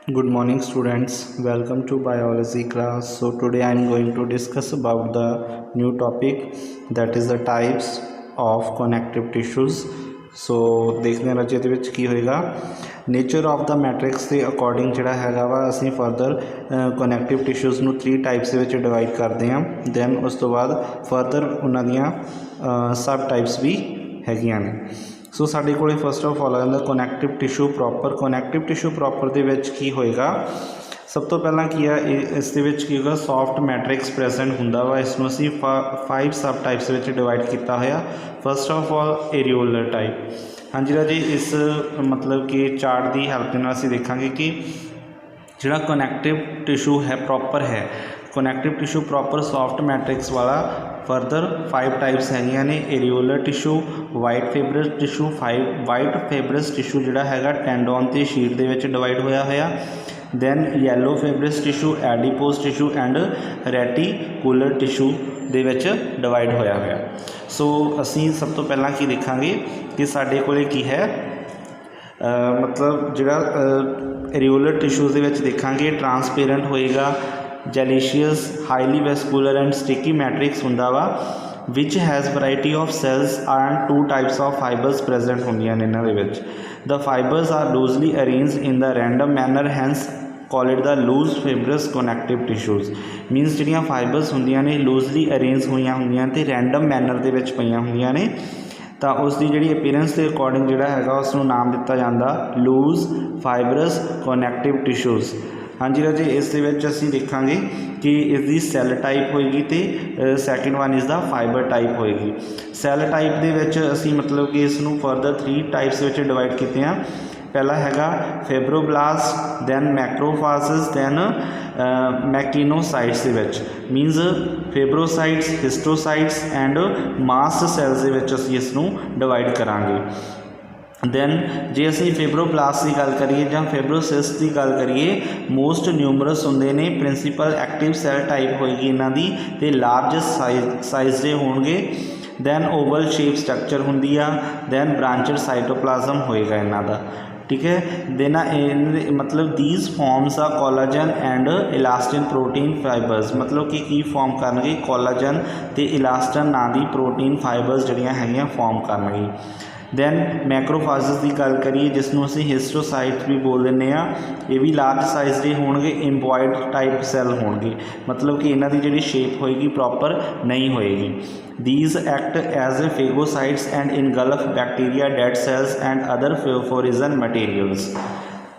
Good morning students, welcome to biology class. So today I am going to discuss about the new topic, that is the types of connective tissues. So देखने राजे ਇਹਦੇ ਵਿੱਚ ਕੀ ਹੋਏਗਾ, nature of the matrix के according ਜਿਹੜਾ ਹੈਗਾ ਵਾ ਅਸੀਂ further connective tissues ਨੂੰ 3 टाइप्स ਦੇ ਵਿੱਚ डिवाइड करते हैं। दैन उस तो बाद फर्दर ਉਹਨਾਂ ਦੀਆਂ सब टाइप्स भी ਹੈਗੀਆਂ ने। सो साढ़े को फस्ट ऑफ ऑल आ जाता connective tissue proper. Connective tissue proper के की होएगा, सब तो पहला की है इस की होगा सॉफ्ट मैट्रिक्स प्रेजेंट होंदा वा। इसनों असीं 5 सब टाइप्स में डिवाइड किया होया। First of all areolar type. हाँ जी राजी, इस मतलब कि चार्ट की हेल्प के नाल असीं देखांगे कि जिहड़ा कनैक्टिव टिश्यू है प्रॉपर है, connective tissue proper soft matrix वाला फर्दर 5 टाइप्स हैगियां ने। Areolar tissue, white fibrous tissue, white fibrous tissue जिहड़ा हैगा टेंडोन ते शीट दे विच डिवाइड होया होया। Then yellow fibrous tissue, adipose tissue and reticular tissue दे विच डिवाइड होया होया। सो असीं सब तो पहला की देखांगे कि साडे कोले की है, मतलब जिहड़ा एरियोलर टिश्यूज़ दे विच देखांगे ट्रांसपेरेंट होएगा, gelatinous, highly vascular and sticky matrix हुंदा वा, which has variety of cells and 2 types of fibres present होंदियां ने इन्हां दे विच। The fibres are loosely arranged in the random manner, hence call it the loose fibrous connective tissues. Means जिहड़ियां fibres होंदियां ने लूजली अरेंज होईयां होंदियां ते रैंडम मैनर दे विच पईयां होंदियां ने, तो उसकी जी अपीयरेंस के अकॉर्डिंग जोड़ा है उसनूं नाम दिता जाता लूज फाइबरस कनैक्टिव टिश्यूज़। हाँ जी राजे, इस असीं देखांगे कि इसकी सैल टाइप होएगी तो second one is the fibre type होएगी। सैल टाइप दे विच असीं मतलब कि इसनूं फर्दर 3 टाइप्स में डिवाइड किए हैं। पहला हैगा फेब्रोब्लास्ट, दैन मैक्रोफाजेस, दैन मैकिनोसाइट्स दे विच। Means fibrocytes, histiocytes and mast cells दे विच असीं इसनूं डिवाइड करांगे। दैन जे असीं फेब्रोब्लास्ट की गल करिए जां फेब्रोसिस्ट की गल करिए, मोस्ट न्यूमरस होंदे ने। प्रिंसीपल एक्टिव सैल टाइप होएगी इन्हां दी ते लार्ज साइज दे होणगे। दैन ओवल शेप स्ट्रक्चर होंदी आ। दैन ब्रांचड साइटोप्लाज्म होएगा इन्हां दा, ठीक है। देना मतलब दीज फॉर्म्स आ collagen and elastin protein fibres, मतलब कि फॉर्म करनगे कोलाजन ते इलास्टिन नाम दी प्रोटीन फाइबर्स जिहड़ियां हैगियां फॉर्म करनगे। दैन मैक्रोफाजेस की गल करिए जिसनों असीं हिस्टोसाइट भी बोल दिंदे आ, ये भी लार्ज साइज के होणगे, एम्बॉयड टाइप सैल होणगे, मतलब कि इन्हां दी जिहड़ी शेप होएगी प्रॉपर नहीं होएगी। These act as a phagocytes and engulf bacteria, dead cells and other foreign materials.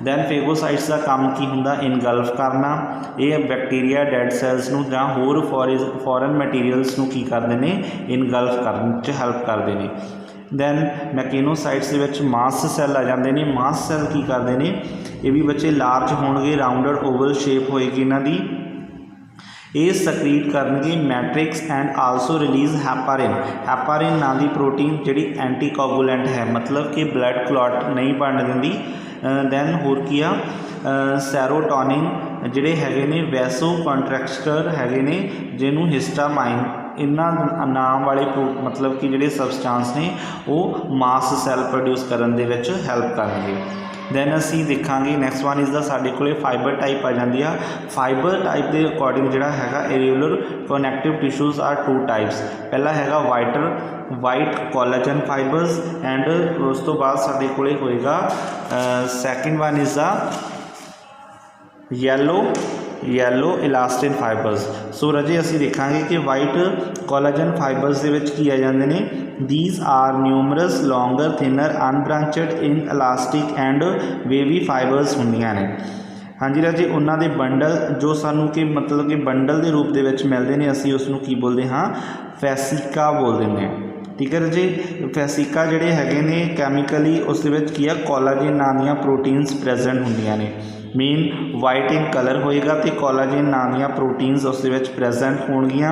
Then phagocytes का काम की हुंदा इनगल्फ करना, ये बैक्टीरिया डेड सैल्स नूं जां होर फॉरन मटीरियल्स नूं की करदे ने, इनगल्फ करन च हेल्प करदे ने। दैन मैकिनोसाइट्स के मास सैल आ जाते हैं। मास सैल की करते हैं, ये भी बच्चे लार्ज होणगे, राउंडड ओवल शेप होएगी इन्हां दी। ये सक्रीट करनगे matrix and also release heparin. Heparin नाम की प्रोटीन जिहड़ी एंटी कोगुलेंट है, मतलब कि ब्लड क्लॉट नहीं बन दिंदी। दैन होर की आ सैरोटोनिन जिहड़े हैगे ने वैसो कॉन्ट्रैक्टर हैगे ने, जिन्हों हिस्टामाइन इन्हां नाम वाले मतलब कि जिहड़े सबसटांस ने वो मास सैल प्रोड्यूस करन दे विच हेल्प करनगे। दैन असीं देखांगे नैक्सट वन इज़ द साडे कोले फाइबर टाइप आ जाती है। फाइबर टाइप के अकॉर्डिंग जिहड़ा हैगा areolar connective tissues are 2 types. पहला हैगा वाइट कोलाजन फाइबर्स एंड उस तो बाद साडे कोले होएगा second one is the yellow elastin fibres. So रजे असीं देखांगे कि वाइट कोलाजन फाइबर्स दे विच की आ जांदे ने। These are numerous, longer, thinner, unbranched, inelastic and wavy fibres होंदियां ने। हाँ जी राजे, उन्होंने बंडल जो सानू कि मतलब कि बंडल के रूप के मिलते हैं, असीं उसनूं की बोलते हाँ, फैसिका बोल देंगे, ठीक है राजे। फैसिका जिहड़े हैगे ने कैमिकली उस की है कोलाजन नाम दी प्रोटीन्स प्रेजेंट होंदियां ने। मेन वाइट इन कलर होएगा तो कोलाजन नाम दी प्रोटीन्स उस प्रेजेंट होणगियां,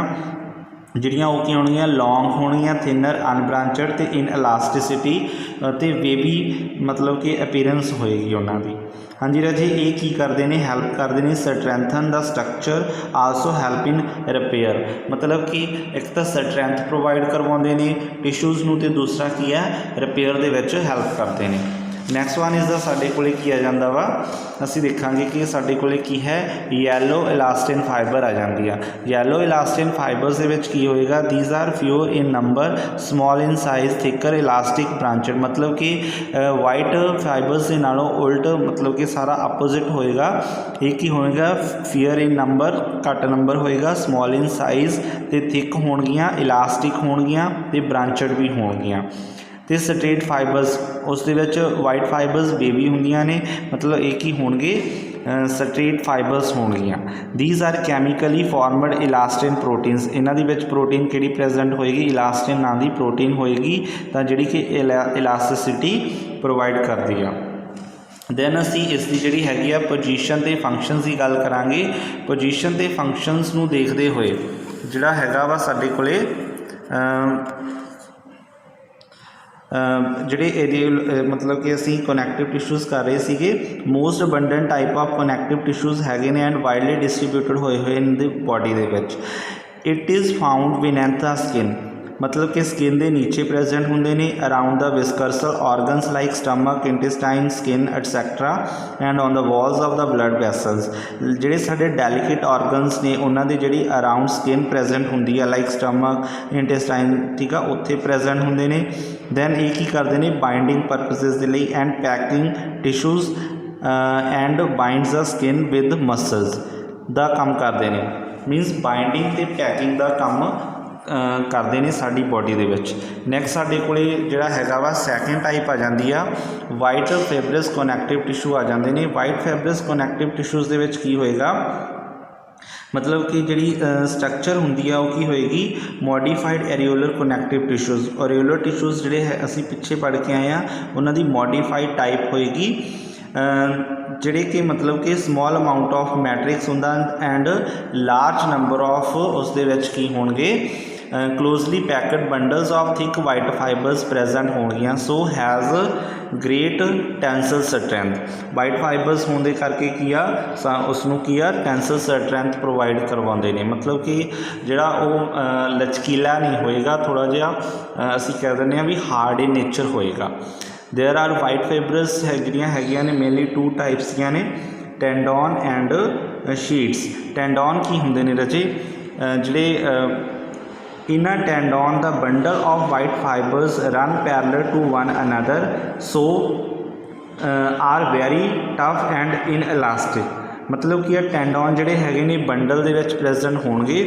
जिहड़ियां वो की होणगियां लॉन्ग होणगियां, थिनर, अनब्रांचड ते इन इलास्टिसिटी ते वेवी मतलब कि अपीयरेंस होएगी उन्हां दी। हाँ जी राजे, ये की करते हैं, हैल्प करते हैं strengthen the structure, also help in repair, मतलब कि एक तो स्ट्रैंथ प्रोवाइड करवाते हैं टिश्यूज़ नूं ते दूसरा की है रिपेयर दे विच हैल्प करते हैं। नैक्सट वन इज़ द साडे कोले की आ जांदा वा असीं देखांगे कि साडे कोले की है येलो इलास्टिन फाइबर आ जाती है। येलो इलास्टिन फाइबर्स दे विच की होएगा these are fewer in number small in size thicker elastic branched मतलब कि वाइट फाइबर्स के नालों उल्ट मतलब कि सारा अपोजिट होएगा। ये की होएगा फियर इन नंबर घट नंबर होएगा स्मॉल इन साइज ते थिक होणगियां इलास्टिक होणगियां ते ब्रांचेड भी होणगियां। तो स्ट्रेट फाइबर्स उस दे विच वाइट फाइबर्स बेबी होंदियां ने मतलब एक ही होणगे स्ट्रेट फाइबर्स होणगियां। These are chemically formed elastin proteins इन्हां दे विच प्रोटीन किहड़ी प्रेजेंट होएगी इलास्टिन नाम की प्रोटीन होएगी तां जिहड़ी कि इलास्टिसिटी प्रोवाइड करदी आ। दैन असी इसकी जिहड़ी हैगी आ पोजीशन ते फंक्शनस की गल करांगे। पोजीशन ते फंक्शनस नूं देखदे होए जिहड़ा हैगा वा साडे कोले ਜਿਹੜੇ ਇਹਦੇ मतलब कि ਅਸੀਂ ਕਨੈਕਟਿਵ ਟਿਸ਼ੂਜ਼ ਕਰ ਰਹੇ ਸੀਗੇ most abundant type of connective tissues ਹੈਗੇ ਨੇ ਐਂਡ ਵਾਈਡਲੀ ਡਿਸਟ੍ਰੀਬਿਊਟਡ ਹੋਏ ਹੋਏ ਇਨ ਦੀ ਬੋਡੀ ਦੇ ਵਿੱਚ। It is found beneath the skin मतलब कि स्किन के नीचे प्रेजेंट होंगे ने अराउंड द विस्कर्सल organs like stomach intestine skin etcetera and on the walls of the blood vessels जिहड़े साडे डेलीकेट ऑर्गनस ने उन्होंने जिहड़ी अराउंड स्किन प्रेजेंट होंदी है लाइक स्टमक इंटेस्टाइन ठीक है उत्थे प्रेजेंट होंगे ने। दैन ये की करते हैं बाइंडिंग परपसेस के लिए and packing tissues and binds the skin with muscles दा काम करते हैं मीनस बाइंडिंग ते पैकिंग का काम करते हैं साडी बॉडी दे विच। नैक्सट साडे कोले जिहड़ा हैगा वा सैकेंड टाइप आ जाती है वाइट फैब्रस कनैक्टिव टिशू आ जाते हैं। वाइट फैब्रस कनैक्टिव टिशूज़ दे विच की होएगा मतलब कि जिहड़ी स्ट्रक्चर होंदी है वो की होएगी modified areolar connective tissues. Areolar tissues जिहड़े है असीं पिछे पढ़ के आए हैं उन्हां दी मॉडिफाइड टाइप होएगी जिहड़े कि मतलब कि स्मॉल अमाउंट ऑफ मैट्रिक्स हुंदा एंड लार्ज नंबर ऑफ उस दे विच की होणगे closely packed bundles of thick white fibres present होंगियां so has great tensile strength. White fibres होने करके की आ उसनों की आ टेंसल स्ट्रेंथ प्रोवाइड करवाते हैं मतलब कि जिहड़ा वो लचकीला नहीं होएगा थोड़ा जिहा असीं कह दिंदे हां भी हार्ड इन नेचर होएगा। देयर आर वाइट फाइबर्स जिहड़ियां हैगियां ने मेनली टू टाइप्स दियां ने टेंडोन एंड शीट्स। टेंडोन की होंदे ने रजे जिहड़े in a tendon the bundle of white fibers run parallel to one another so are very tough and inelastic मतलब कि टेंडोन जिहड़े हैगे ने बंडल दे विच प्रेजेंट होणगे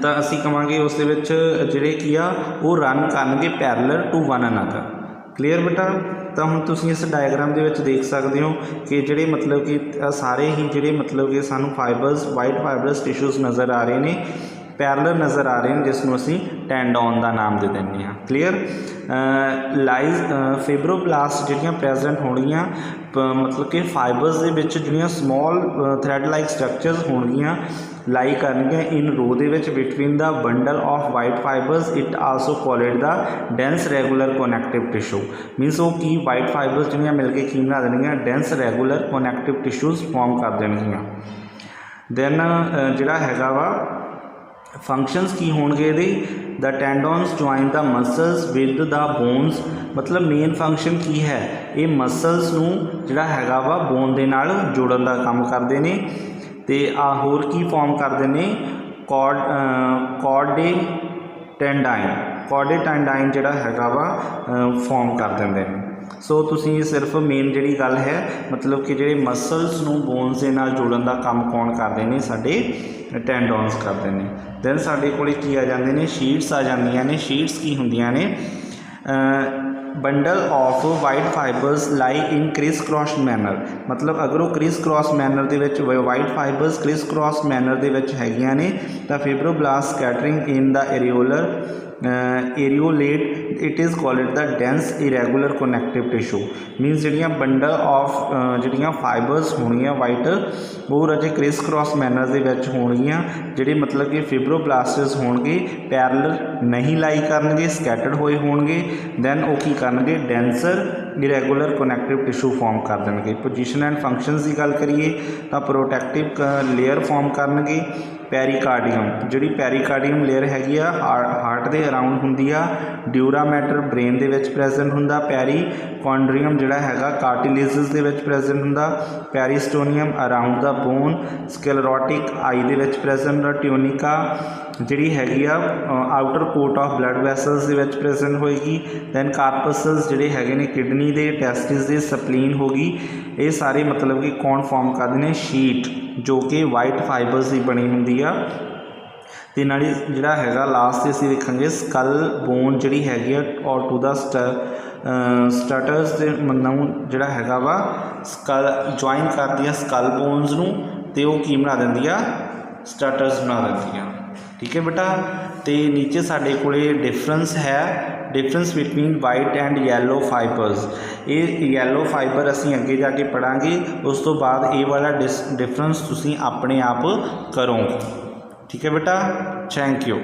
तो असीं कहांगे उस दे विच जिहड़े की आ वो रन करनगे parallel to one another. Clear बेटा तो हुण तुसीं इस डायग्राम दे विच देख सकते हो कि जिहड़े मतलब कि सारे ही जिहड़े मतलब कि सानूं फाइबर्स वाइट फाइबरस टिशूज़ नज़र आ रहे हैं पैरलल नज़र आ रहे हैं जिसनों असीं टेंडोन का नाम दे देंगे हाँ। क्लीयर लाइज फिब्रोब्लास्ट जिहड़ियां प्रेजेंट होणगियां मतलब कि फाइबर्स दे विच जिहड़ियां स्मॉल थ्रैड लाइक स्ट्रक्चर्स होणगियां लाई करनगियां इन रो दे विच between the bundle of white fibres it also called the dense regular connective tissue means वो की वाइट फाइबर्स जिहड़ियां मिल के की बना देणगियां dense regular connective tissues form कर देणगियां। दैन जिहड़ा हैगा वा फंक्शनस की होणगे इहदे the टेंडोन्स join the muscles with the bones मतलब मेन फंक्शन की है ये मसल्स नूं जिहड़ा हैगा वा बोन दे नाल जोड़न दा काम करदे ने ते आ होर की फॉर्म करदे ने कॉर्डेटेंडाइन जिहड़ा हैगा वा फॉर्म कर दिंदे ने। सो तुसीं सिर्फ मेन जिहड़ी गल है मतलब कि जिहड़े मसल्स नूं बोन्स दे नाल जोड़न दा काम कौन करदे ने साडे टेंडोन्स करते हैं। दैन साडे कोले की आ जांदे ने शीट्स आ जांदियां ने। शीट्स की हुंदियां ने bundle of white fibres lie in criss cross manner मतलब अगर वो क्रिस क्रॉस मैनर दे विच white fibres criss cross manner दे विच हैगियां ने तां fibroblast scattering in the areolar एरियोलेट it is called the dense irregular connective tissue means जिहड़ियां बंडल ऑफ जिहड़ियां फाइबर्स होणगियां वाइट वो रजे क्रिस क्रॉस मैनर दे विच होणगियां जिहड़े मतलब कि फिब्रोब्लास्ट्स होणगे पैरलल नहीं लाई करनगे स्कैटर्ड होए होणगे दैन वो की करनगे denser irregular connective tissue form ਕਰ ਦੇਣਗੇ। ਪੋਜੀਸ਼ਨ ਐਂਡ ਫੰਕਸ਼ਨਸ ਦੀ ਗੱਲ ਕਰੀਏ ਤਾਂ ਪ੍ਰੋਟੈਕਟਿਵ ਲੇਅਰ ਫਾਰਮ ਕਰਨਗੇ। ਪੈਰੀਕਾਰਡੀਅਮ, ਜਿਹੜੀ ਪੈਰੀਕਾਰਡੀਅਮ ਲੇਅਰ ਹੈਗੀ ਆ ਹਾਰਟ ਦੇ ਅਰਾਊਂਡ ਹੁੰਦੀ ਆ। ਡਿਊਰਾ ਮੈਟਰ ਬ੍ਰੇਨ ਦੇ ਵਿੱਚ ਪ੍ਰੈਜ਼ੈਂਟ ਹੁੰਦਾ। ਪੈਰੀਕੌਂਡਰੀਅਮ ਜਿਹੜਾ ਹੈਗਾ ਕਾਰਟਿਲੇਜਸ ਦੇ ਵਿੱਚ ਪ੍ਰੈਜ਼ੈਂਟ ਹੁੰਦਾ। ਪੈਰੀਸਟੋਨੀਅਮ ਅਰਾਊਂਡ ਦਾ ਬੋਨ। ਸਕਲੇਰੋਟਿਕ ਆਈ ਦੇ ਵਿੱਚ ਪ੍ਰੈਜ਼ੈਂਟ ਹੁੰਦਾ। ਟਿਊਨਿਕਾ ਜਿਹੜੀ ਹੈਗੀ ਆ outer coat of blood vessels ਦੇ ਵਿੱਚ ਪ੍ਰੈਜ਼ੈਂਟ ਹੋਏਗੀ। ਦੈਨ ਕਾਰਪਸਸ ਜਿਹੜੇ ਹੈਗੇ ਨੇ ਕਿਡਨੀ ਦੇ, ਟੈਸਟਿਸ ਦੇ, ਸਪਲੀਨ ਹੋ ਗਈ। ਇਹ ਸਾਰੇ ਮਤਲਬ ਕਿ ਕੌਣ ਫਾਰਮ ਕਰਦੇ ਨੇ? ਸ਼ੀਟ, ਜੋ ਕਿ ਵਾਈਟ ਫਾਈਬਰਸ ਦੀ ਬਣੀ ਹੁੰਦੀ ਆ। ਅਤੇ ਨਾਲੇ ਜਿਹੜਾ ਹੈਗਾ ਲਾਸਟ 'ਤੇ ਅਸੀਂ ਦੇਖਾਂਗੇ ਸਕਲ ਬੋਨ ਜਿਹੜੀ ਹੈਗੀ ਆ ਔਰ ਟੂ ਦਾ ਸਟਟਰਸ ਦੇ ਨੂੰ ਜਿਹੜਾ ਹੈਗਾ ਵਾ ਸਕਲ ਜੁਆਇਨ ਕਰਦੀ ਆ ਸਕਲ ਬੋਨਸ ਨੂੰ, ਅਤੇ ਉਹ ਕੀ ਬਣਾ ਦਿੰਦੀ ਆ? ਸਟਟਰਸ ਬਣਾ ਦਿੰਦੀ ਆ। ਠੀਕ ਹੈ ਬੇਟਾ। ਅਤੇ ਨੀਚੇ ਸਾਡੇ ਕੋਲ ਡਿਫਰੈਂਸ ਹੈ, difference between white and yellow fibres. ਇਹ ਯੈਲੋ ਫਾਈਬਰ ਅਸੀਂ ਅੱਗੇ ਜਾ ਕੇ ਪੜ੍ਹਾਂਗੇ। ਉਸ ਤੋਂ ਬਾਅਦ ਇਹ ਵਾਲਾ ਡਿਫਰੈਂਸ ਤੁਸੀਂ ਆਪਣੇ ਆਪ ਕਰੋਗੇ। ਠੀਕ ਹੈ ਬੇਟਾ। Thank you.